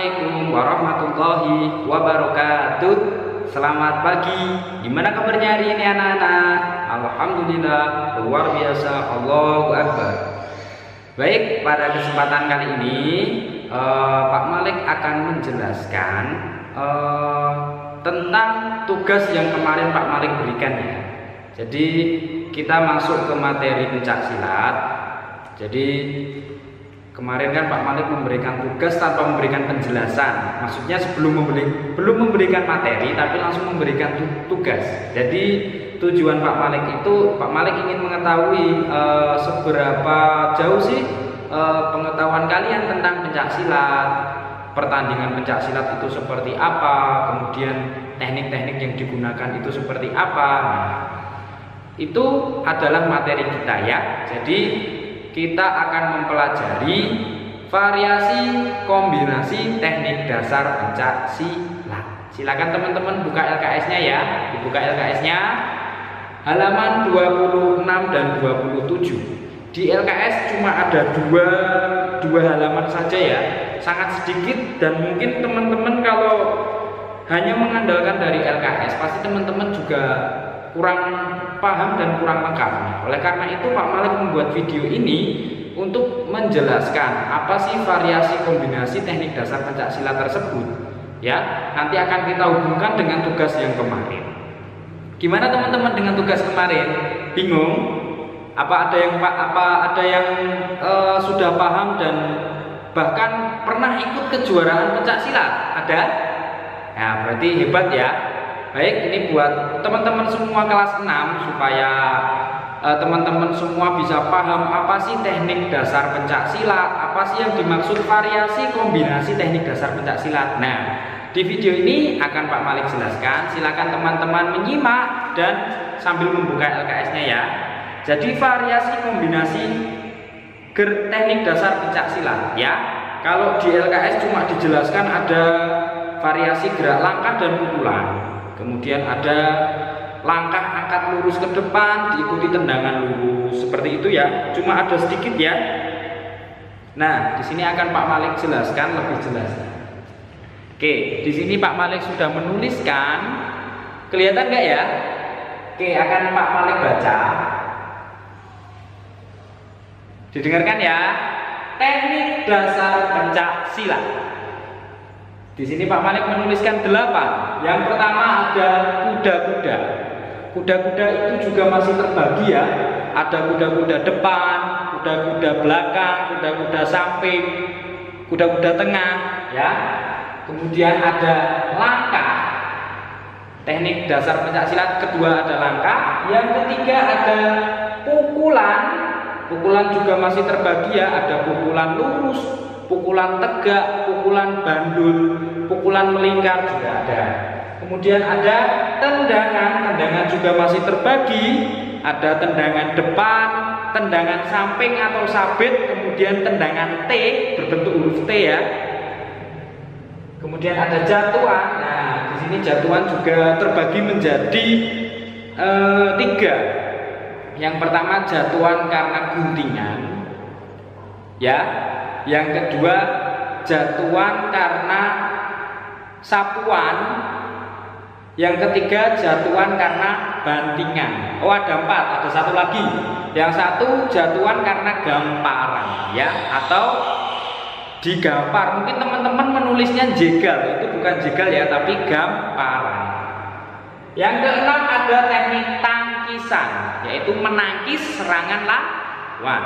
Assalamualaikum warahmatullahi wabarakatuh. Selamat pagi. Gimana kabarnya hari ini anak-anak? Alhamdulillah, luar biasa, Allahu Akbar. Baik, pada kesempatan kali ini Pak Malik akan menjelaskan tentang tugas yang kemarin Pak Malik berikan ya. Jadi kita masuk ke materi pencak silat. Jadi kemarin kan Pak Malik memberikan tugas tanpa memberikan penjelasan. Maksudnya belum memberikan materi tapi langsung memberikan tugas. Jadi tujuan Pak Malik itu, Pak Malik ingin mengetahui seberapa jauh sih pengetahuan kalian tentang pencak silat, pertandingan pencak silat itu seperti apa, kemudian teknik-teknik yang digunakan itu seperti apa. Nah, itu adalah materi kita ya. Jadi kita akan mempelajari variasi kombinasi teknik dasar pencak silat. Silakan teman-teman buka LKS-nya ya. Dibuka LKS-nya halaman 26 dan 27. Di LKS cuma ada dua halaman saja ya. Sangat sedikit dan mungkin teman-teman kalau hanya mengandalkan dari LKS pasti teman-teman juga kurang paham dan kurang lengkap. Oleh karena itu Pak Malik membuat video ini untuk menjelaskan apa sih variasi kombinasi teknik dasar pencak silat tersebut. Ya, nanti akan kita hubungkan dengan tugas yang kemarin. Gimana teman-teman dengan tugas kemarin? Bingung? Apa ada yang sudah paham dan bahkan pernah ikut kejuaraan pencak silat? Ada? Nah, berarti hebat ya. Baik, ini buat teman-teman semua kelas 6 supaya teman-teman semua bisa paham apa sih teknik dasar pencak silat, apa sih yang dimaksud variasi kombinasi teknik dasar pencak silat. Nah, di video ini akan Pak Malik jelaskan. Silakan teman-teman menyimak dan sambil membuka LKS-nya ya. Jadi variasi kombinasi teknik dasar pencak silat ya. Kalau di LKS cuma dijelaskan ada variasi gerak langkah dan pukulan. Kemudian ada langkah angkat lurus ke depan diikuti tendangan lurus seperti itu ya. Cuma ada sedikit ya. Nah, di sini akan Pak Malik jelaskan lebih jelas. Oke, di sini Pak Malik sudah menuliskan. Kelihatan nggak ya? Oke, akan Pak Malik baca. Didengarkan ya. Teknik dasar pencak silat. Di sini Pak Malik menuliskan 8. Yang pertama ada kuda-kuda. Kuda-kuda itu juga masih terbagi ya. Ada kuda-kuda depan, kuda-kuda belakang, kuda-kuda samping, kuda-kuda tengah ya. Kemudian ada langkah. Teknik dasar pencak silat kedua ada langkah. Yang ketiga ada pukulan. Pukulan juga masih terbagi ya. Ada pukulan lurus, pukulan tegak, pukulan bandul, pukulan melingkar juga ada. Kemudian ada tendangan. Tendangan juga masih terbagi. Ada tendangan depan, tendangan samping atau sabit, kemudian tendangan T berbentuk huruf T ya. Kemudian ada jatuhan. Nah, di sini jatuhan juga terbagi menjadi 3. Yang pertama jatuhan karena guntingan. Ya. Yang kedua jatuhan karena sapuan. Yang ketiga jatuhan karena bantingan. Oh, ada 4, ada satu lagi. Yang satu jatuhan karena gamparan ya, atau digampar. Mungkin teman-teman menulisnya jegal, itu bukan jegal ya, tapi gamparan. Yang keenam ada teknik tangkisan, yaitu menangkis serangan lawan.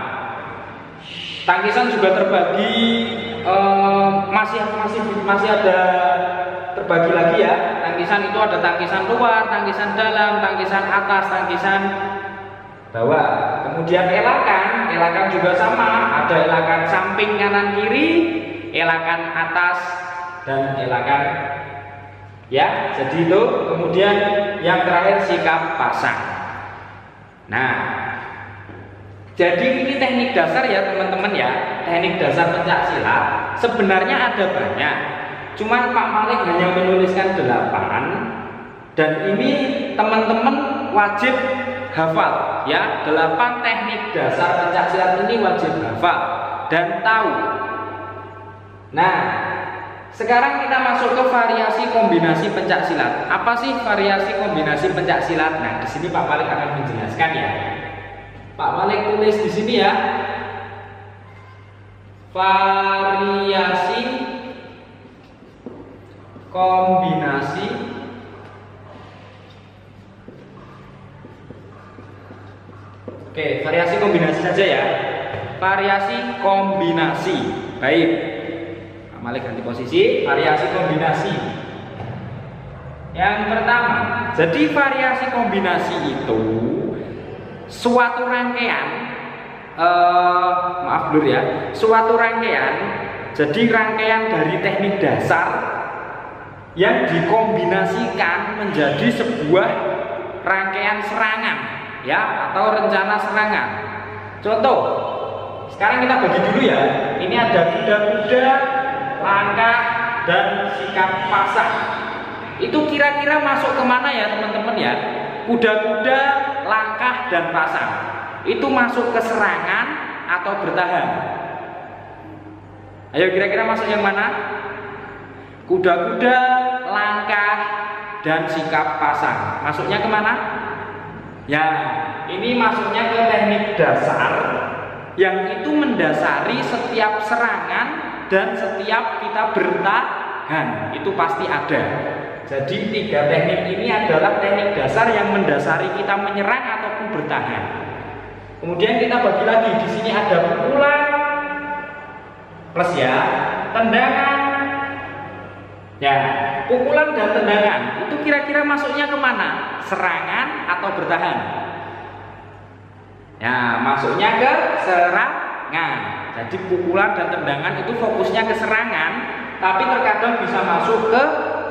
Tangkisan juga terbagi masih ada terbagi lagi ya. Tangkisan itu ada tangkisan luar, tangkisan dalam, tangkisan atas, tangkisan bawah. Kemudian elakan juga sama. Ada elakan samping kanan kiri, elakan atas dan elakan ya. Jadi itu. Kemudian yang terakhir sikap pasang. Nah, jadi ini teknik dasar ya teman-teman ya. Teknik dasar pencak silat sebenarnya ada banyak. Cuman Pak Malik hanya menuliskan 8. Dan ini teman-teman wajib hafal ya. 8 teknik dasar pencak silat ini wajib hafal dan tahu. Nah, Sekarang kita masuk ke variasi kombinasi pencak silat. Apa sih variasi kombinasi pencak silat? Nah, di sini Pak Malik akan menjelaskan ya. Pak Malik tulis di sini ya. Variasi kombinasi Oke, variasi kombinasi saja ya. Variasi kombinasi. Baik. Pak Malik ganti posisi. Variasi kombinasi. Yang pertama, jadi variasi kombinasi itu suatu rangkaian, maaf dulu ya, suatu rangkaian. Jadi rangkaian dari teknik dasar yang dikombinasikan menjadi sebuah rangkaian serangan, ya, atau rencana serangan. Contoh, sekarang kita bagi dulu ya. Ini ada kuda-kuda, langkah, dan sikap pasang. Itu kira-kira masuk kemana ya teman-teman ya? Kuda-kuda, langkah, dan pasang. Itu masuk ke serangan atau bertahan? Ayo kira-kira masuk yang mana? Kuda-kuda, langkah, dan sikap pasang. Masuknya kemana? Ya, ini masuknya ke teknik dasar yang itu mendasari setiap serangan dan setiap kita bertahan. Itu pasti ada. Jadi tiga teknik ini adalah teknik dasar yang mendasari kita menyerang ataupun bertahan. Kemudian kita bagi lagi, di sini ada pukulan plus ya, tendangan. Ya, pukulan dan tendangan itu kira-kira masuknya kemana? Serangan atau bertahan? Ya, masuknya ke serangan. Jadi pukulan dan tendangan itu fokusnya ke serangan, tapi terkadang bisa masuk ke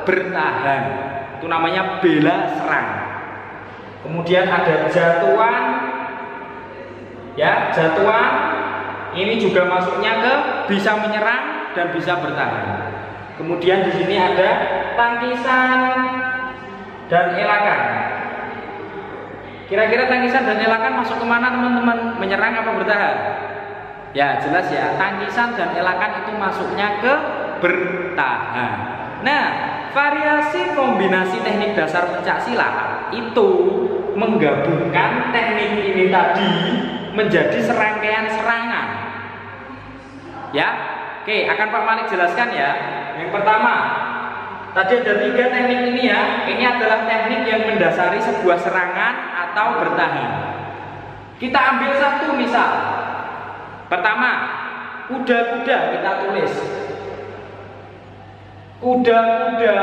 bertahan. Itu namanya bela serang. Kemudian ada jatuhan. Ya, jatuhan ini juga masuknya ke bisa menyerang dan bisa bertahan. Kemudian di sini ada tangkisan dan elakan. Kira-kira tangkisan dan elakan masuk kemana teman-teman? Menyerang apa bertahan? Ya jelas ya, tangkisan dan elakan itu masuknya ke bertahan. Nah, variasi kombinasi teknik dasar pencak silat itu menggabungkan teknik ini tadi menjadi serangkaian serangan. Ya, oke, akan Pak Malik jelaskan ya. Yang pertama, tadi ada tiga teknik ini ya. Ini adalah teknik yang mendasari sebuah serangan atau bertahan. Kita ambil satu misal. Pertama, kuda-kuda kita tulis. Kuda-kuda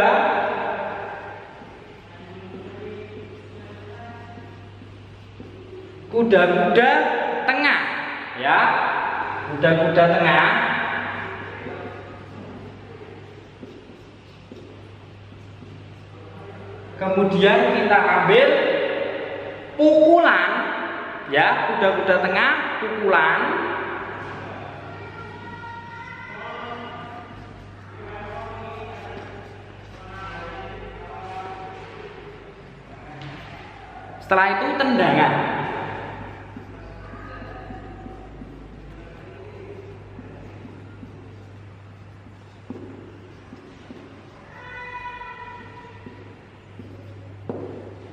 kuda-kuda tengah ya. Kuda-kuda tengah. Kemudian kita ambil pukulan ya, kuda-kuda tengah, pukulan. Setelah itu tendangan.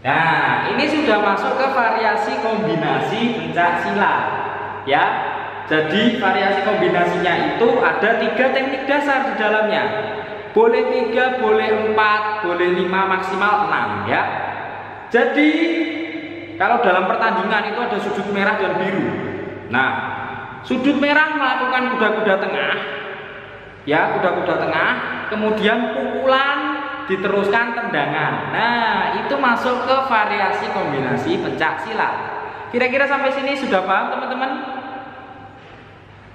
Nah, ini sudah masuk ke variasi kombinasi pencak silat. Ya, jadi variasi kombinasinya itu ada tiga teknik dasar di dalamnya. Boleh 3, boleh 4, boleh 5, maksimal 6 ya. Jadi kalau dalam pertandingan itu ada sudut merah dan biru. Nah, sudut merah melakukan kuda-kuda tengah. Ya, kuda-kuda tengah, kemudian pukulan diteruskan tendangan. Nah, itu masuk ke variasi kombinasi pencak silat. Kira-kira sampai sini sudah paham teman-teman?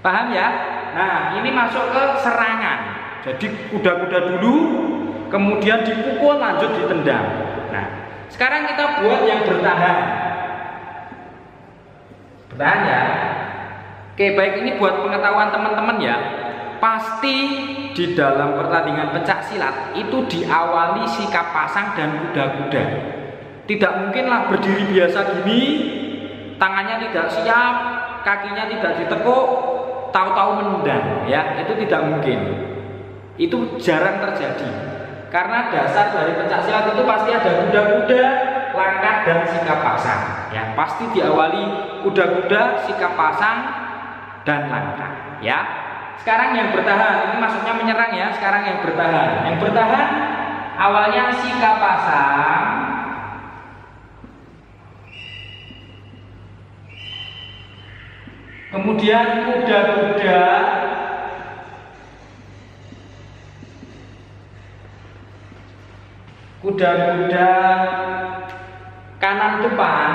Paham ya? Nah, ini masuk ke serangan. Jadi kuda-kuda dulu, kemudian dipukul, lanjut ditendang. Nah, sekarang kita buat yang bertahan. Bertahan ya. Oke, baik, ini buat pengetahuan teman-teman ya. Pasti di dalam pertandingan pencak silat itu diawali sikap pasang dan kuda-kuda. Tidak mungkinlah berdiri biasa gini, tangannya tidak siap, kakinya tidak ditekuk, tahu-tahu menendang ya, itu tidak mungkin. Itu jarang terjadi. Karena dasar dari pencak silat itu pasti ada kuda-kuda, langkah dan sikap pasang. Ya, pasti diawali kuda-kuda, sikap pasang dan langkah. Ya. Sekarang yang bertahan, ini maksudnya menyerang ya. Sekarang yang bertahan. Yang bertahan awalnya sikap pasang, kemudian kuda-kuda, kuda-kuda kanan depan,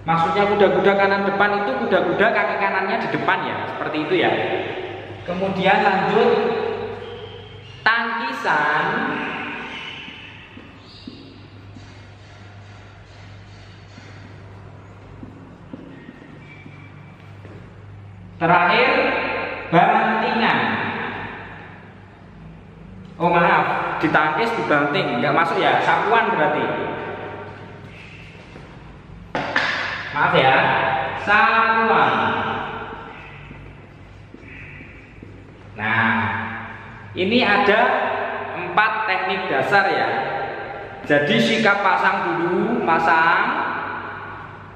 maksudnya kuda-kuda kanan depan itu kuda-kuda kaki kanannya di depan ya, seperti itu ya. Kemudian lanjut tangkisan, terakhir bantingan. Oh maaf, ditangkis dibanting, nggak masuk ya, sapuan berarti. Maaf ya, sapuan. Nah, ini ada 4 teknik dasar ya. Jadi sikap pasang dulu, pasang.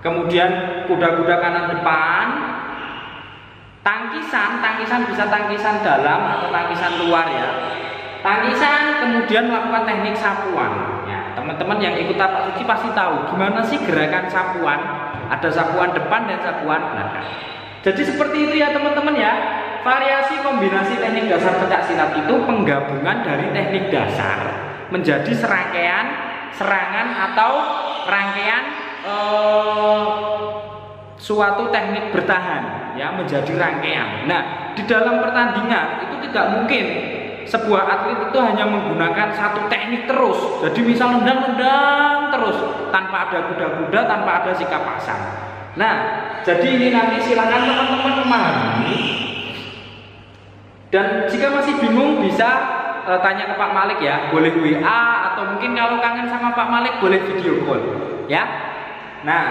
Kemudian kuda-kuda kanan depan. Tangkisan, tangkisan bisa tangkisan dalam atau tangkisan luar ya. Tangkisan kemudian melakukan teknik sapuan. Ya, teman-teman yang ikut tapak suci pasti tahu gimana sih gerakan sapuan. Ada sapuan depan dan sapuan belakang. Jadi seperti itu ya teman-teman ya. Variasi kombinasi teknik dasar pencak silat itu penggabungan dari teknik dasar menjadi serangkaian serangan atau rangkaian suatu teknik bertahan ya, menjadi rangkaian. Nah, di dalam pertandingan itu tidak mungkin sebuah atlet itu hanya menggunakan satu teknik terus. Jadi misal nendang terus tanpa ada kuda-kuda, tanpa ada sikap pasang. Nah, jadi ini nanti silakan teman-teman memahami. Dan jika masih bingung bisa tanya ke Pak Malik ya, boleh WA atau mungkin kalau kangen sama Pak Malik boleh video call ya. Nah,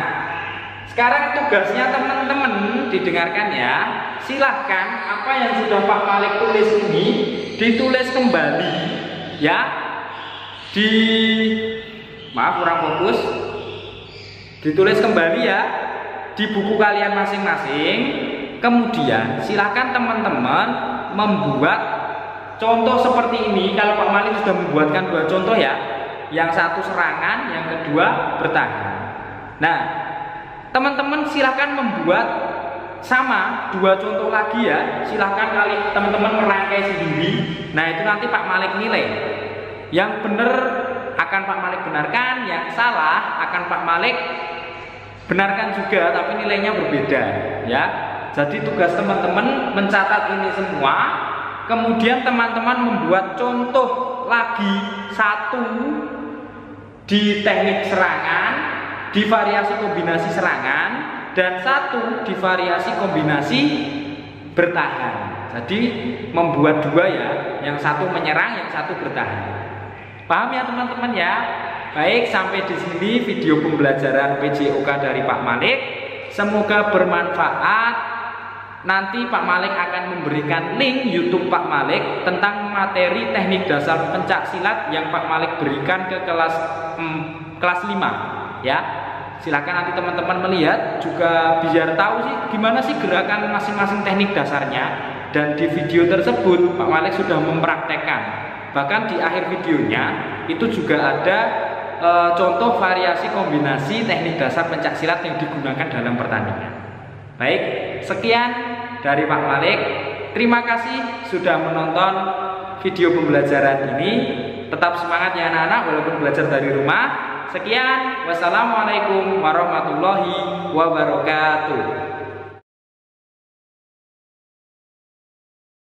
sekarang tugasnya teman-teman didengarkan ya. Silahkan apa yang sudah Pak Malik tulis ini ditulis kembali ya. Maaf kurang fokus. Ditulis kembali ya di buku kalian masing-masing. Kemudian silahkan teman-teman membuat contoh seperti ini. Kalau Pak Malik sudah membuatkan 2 contoh ya. Yang satu serangan, yang kedua bertahan. Nah, teman-teman silahkan membuat sama 2 contoh lagi ya. Silahkan kali teman-teman merangkai sendiri. Nah itu nanti Pak Malik nilai. Yang benar akan Pak Malik benarkan, yang salah akan Pak Malik benarkan juga, tapi nilainya berbeda ya. Jadi tugas teman-teman mencatat ini semua. Kemudian teman-teman membuat contoh lagi 1 di teknik serangan, di variasi kombinasi serangan, dan 1 di variasi kombinasi bertahan. Jadi membuat 2 ya, yang 1 menyerang, yang 1 bertahan. Paham ya teman-teman ya? Baik, sampai di sini video pembelajaran PJOK dari Pak Malik. Semoga bermanfaat. Nanti Pak Malik akan memberikan link YouTube Pak Malik tentang materi teknik dasar pencak silat yang Pak Malik berikan ke kelas 5 ya. Silakan nanti teman-teman melihat juga biar tahu sih gimana sih gerakan masing-masing teknik dasarnya. Dan di video tersebut Pak Malik sudah mempraktekkan. Bahkan di akhir videonya itu juga ada contoh variasi kombinasi teknik dasar pencak silat yang digunakan dalam pertandingan. Baik, sekian dari Pak Malik. Terima kasih sudah menonton video pembelajaran ini. Tetap semangat ya anak-anak walaupun belajar dari rumah. Sekian, wassalamualaikum warahmatullahi wabarakatuh.